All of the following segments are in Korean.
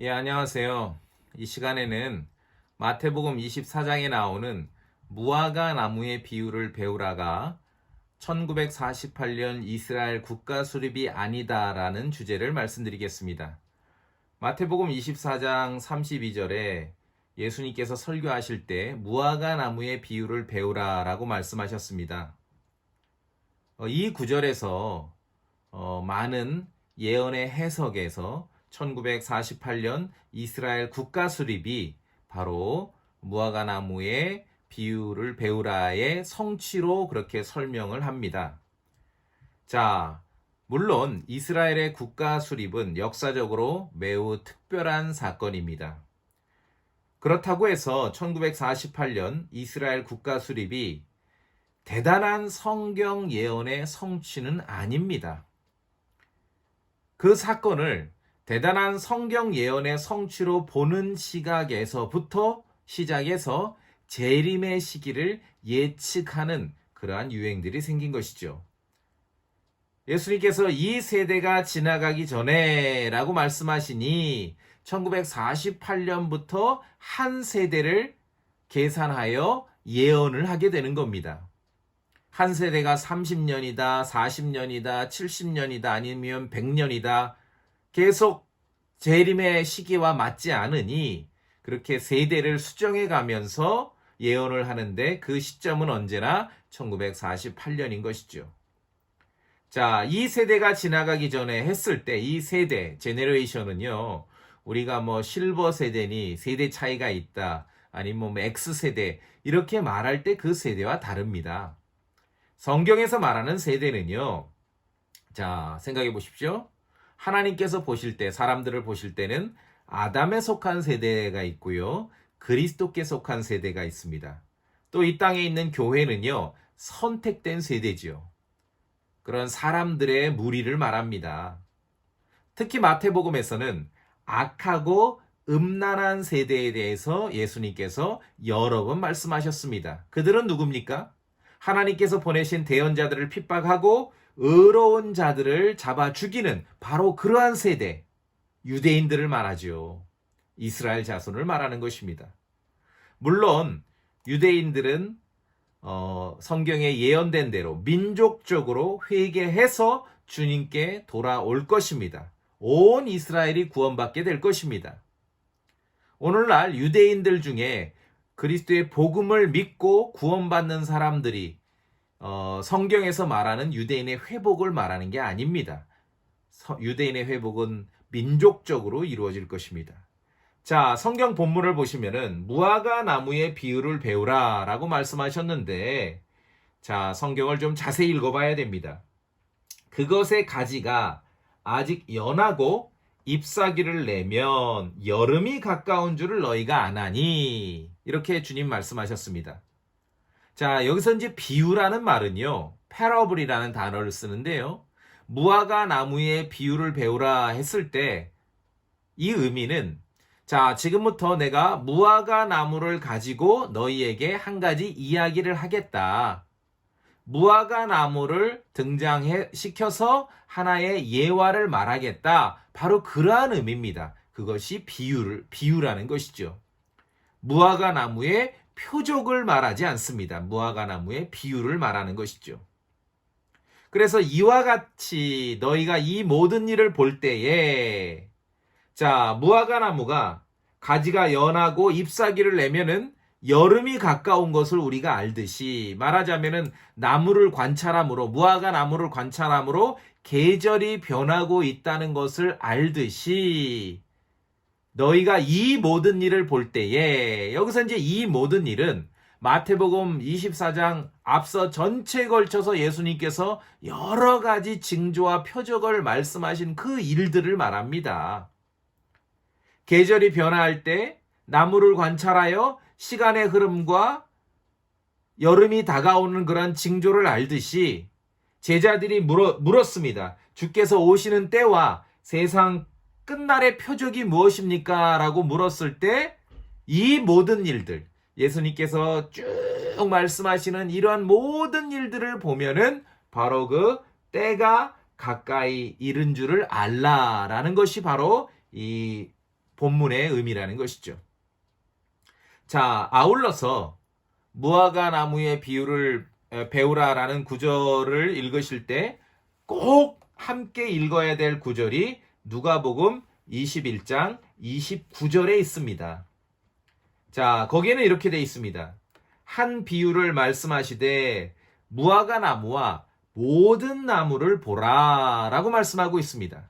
예, 안녕하세요. 이 시간에는 마태복음 24장에 나오는 무화과 나무의 비유를 배우라가 1948년 이스라엘 국가 수립이 아니다라는 주제를 말씀드리겠습니다. 마태복음 24장 32절에 예수님께서 설교하실 때 무화과 나무의 비유를 배우라라고 말씀하셨습니다. 이 구절에서 많은 예언의 해석에서 1948년 이스라엘 국가 수립이 바로 무화과 나무의 비유를 배우라의 성취로 그렇게 설명을 합니다. 자, 물론 이스라엘의 국가 수립은 역사적으로 매우 특별한 사건입니다. 그렇다고 해서 1948년 이스라엘 국가 수립이 대단한 성경 예언의 성취는 아닙니다. 그 사건을 대단한 성경 예언의 성취로 보는 시각에서부터 시작해서 재림의 시기를 예측하는 그러한 유행들이 생긴 것이죠. 예수님께서 이 세대가 지나가기 전에 라고 말씀하시니 1948년부터 한 세대를 계산하여 예언을 하게 되는 겁니다. 한 세대가 30년이다, 40년이다, 70년이다, 아니면 100년이다. 계속 재림의 시기와 맞지 않으니 그렇게 세대를 수정해 가면서 예언을 하는데 그 시점은 언제나 1948년인 것이죠. 자, 이 세대가 지나가기 전에 했을 때 이 세대, 제네레이션은요, 우리가 뭐 실버 세대니 세대 차이가 있다, 아니면 뭐 X 세대, 이렇게 말할 때 그 세대와 다릅니다. 성경에서 말하는 세대는요, 자, 생각해 보십시오. 하나님께서 보실 때, 사람들을 보실 때는 아담에 속한 세대가 있고요, 그리스도께 속한 세대가 있습니다. 또 이 땅에 있는 교회는요, 선택된 세대지요. 그런 사람들의 무리를 말합니다. 특히 마태복음에서는 악하고 음란한 세대에 대해서 예수님께서 여러 번 말씀하셨습니다. 그들은 누굽니까? 하나님께서 보내신 대언자들을 핍박하고 의로운 자들을 잡아 죽이는 바로 그러한 세대, 유대인들을 말하죠. 이스라엘 자손을 말하는 것입니다. 물론 유대인들은 성경에 예언된 대로 민족적으로 회개해서 주님께 돌아올 것입니다. 온 이스라엘이 구원받게 될 것입니다. 오늘날 유대인들 중에 그리스도의 복음을 믿고 구원받는 사람들이 성경에서 말하는 유대인의 회복을 말하는 게 아닙니다. 유대인의 회복은 민족적으로 이루어질 것입니다. 자, 성경 본문을 보시면은 무화과 나무의 비유를 배우라 라고 말씀하셨는데, 자, 성경을 좀 자세히 읽어봐야 됩니다. 그것의 가지가 아직 연하고 잎사귀를 내면 여름이 가까운 줄을 너희가 아나니, 이렇게 주님 말씀하셨습니다. 자, 여기서 이제 비유라는 말은요, 패러블이라는 단어를 쓰는데요, 무화과 나무의 비유를 배우라 했을 때 이 의미는, 자, 지금부터 내가 무화과 나무를 가지고 너희에게 한 가지 이야기를 하겠다. 무화과 나무를 등장시켜서 하나의 예화를 말하겠다. 바로 그러한 의미입니다. 그것이 비유라는 것이죠. 무화과 나무의 표적을 말하지 않습니다. 무화과 나무의 비유를 말하는 것이죠. 그래서 이와 같이 너희가 이 모든 일을 볼 때에, 자, 무화과 나무가 가지가 연하고 잎사귀를 내면은 여름이 가까운 것을 우리가 알듯이, 말하자면은 나무를 관찰함으로, 무화과 나무를 관찰함으로 계절이 변하고 있다는 것을 알듯이 너희가 이 모든 일을 볼 때에, 여기서 이제 이 모든 일은 마태복음 24장 앞서 전체에 걸쳐서 예수님께서 여러 가지 징조와 표적을 말씀하신 그 일들을 말합니다. 계절이 변화할 때 나무를 관찰하여 시간의 흐름과 여름이 다가오는 그런 징조를 알듯이 제자들이 물었습니다. 주께서 오시는 때와 세상 끝날의 표적이 무엇입니까? 라고 물었을 때 이 모든 일들, 예수님께서 쭉 말씀하시는 이러한 모든 일들을 보면은 바로 그 때가 가까이 이른 줄을 알라라는 것이 바로 이 본문의 의미라는 것이죠. 자, 아울러서 무화과 나무의 비유를 배우라라는 구절을 읽으실 때 꼭 함께 읽어야 될 구절이 누가복음 21장 29절에 있습니다. 자, 거기에는 이렇게 되어 있습니다. 한 비유를 말씀하시되 무화과 나무와 모든 나무를 보라라고 말씀하고 있습니다.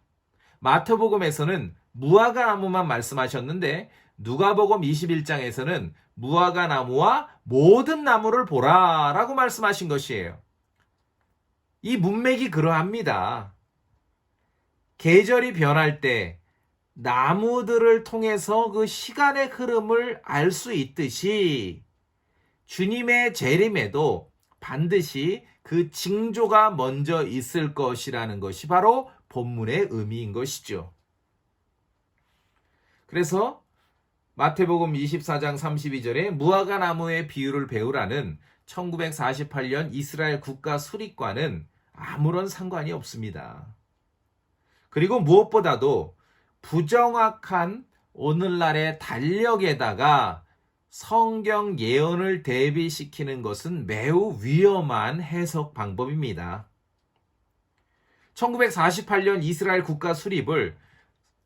마태복음에서는 무화과 나무만 말씀하셨는데 누가복음 21장에서는 무화과 나무와 모든 나무를 보라라고 말씀하신 것이에요. 이 문맥이 그러합니다. 계절이 변할 때 나무들을 통해서 그 시간의 흐름을 알 수 있듯이 주님의 재림에도 반드시 그 징조가 먼저 있을 것이라는 것이 바로 본문의 의미인 것이죠. 그래서 마태복음 24장 32절에 무화과 나무의 비유를 배우라는 1948년 이스라엘 국가 수립과는 아무런 상관이 없습니다. 그리고 무엇보다도 부정확한 오늘날의 달력에다가 성경 예언을 대비시키는 것은 매우 위험한 해석 방법입니다. 1948년 이스라엘 국가 수립을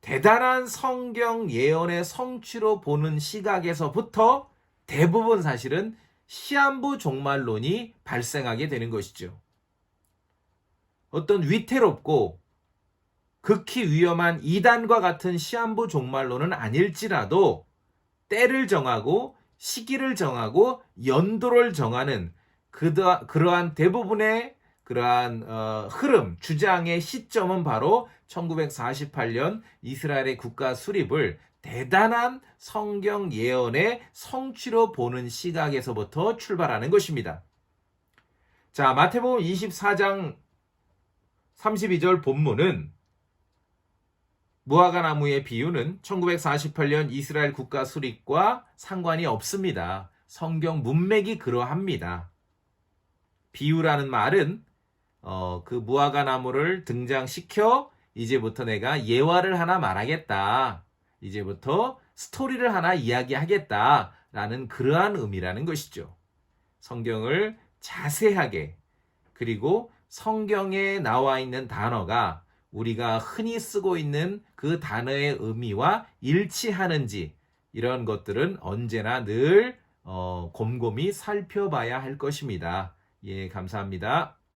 대단한 성경 예언의 성취로 보는 시각에서부터 대부분 사실은 시한부 종말론이 발생하게 되는 것이죠. 어떤 위태롭고 극히 위험한 이단과 같은 시한부 종말론은 아닐지라도 때를 정하고 시기를 정하고 연도를 정하는 그러한 대부분의 그러한 흐름, 주장의 시점은 바로 1948년 이스라엘의 국가 수립을 대단한 성경 예언의 성취로 보는 시각에서부터 출발하는 것입니다. 자, 마태복음 24장 32절 본문은 무화과 나무의 비유는 1948년 이스라엘 국가 수립과 상관이 없습니다. 성경 문맥이 그러합니다. 비유라는 말은 그 무화과 나무를 등장시켜 이제부터 내가 예화를 하나 말하겠다. 이제부터 스토리를 하나 이야기하겠다라는 그러한 의미라는 것이죠. 성경을 자세하게 그리고 성경에 나와 있는 단어가 우리가 흔히 쓰고 있는 그 단어의 의미와 일치하는지 이런 것들은 언제나 늘 곰곰이 살펴봐야 할 것입니다. 예, 감사합니다.